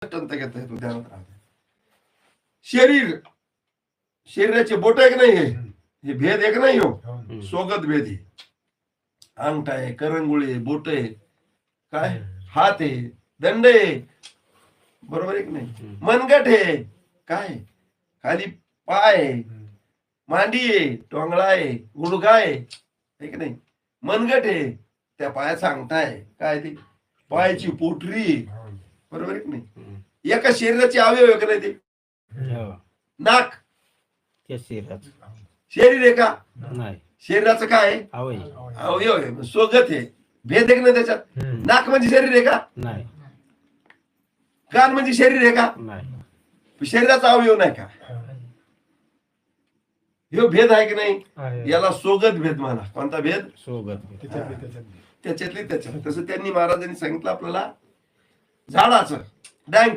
घेता येतो, ध्यानात राहते. शरीराचे बोट एक नाही हे भेद एक नाही हो, सोगत भेद आहे. अंगठा आहे, करंगुळी आहे, बोट आहे, काय हात आहे, दंड आहे, बरोबर आहे की नाही. मनगट आहे, काय खाली पाय आहे, मांडी आहे, टोंगळा आहे, गुडघा आहे की नाही. मनगट आहे, त्या पायाचा अंगठा आहे, काय ते पायाची पोटरी, बरोबर आहे की नाही. एका शरीराचे अवयव आहे का नाही ते. नाक शरीर आहे का नाही, शरीराचं काय आहे अवयव आहे, सोगत आहे, भेद आहे का नाही त्याच्यात. नाक म्हणजे शरीर आहे का नाही, कान म्हणजे शरीर आहे का नाही, शरीराचा अवयव नाही का. हे भेद आहे की नाही, याला सोगत भेद म्हणा. कोणता भेद, सोबत त्याच्यातले त्याच्यात. तसं त्यांनी महाराजांनी सांगितलं आपल्याला झाडाचं डँक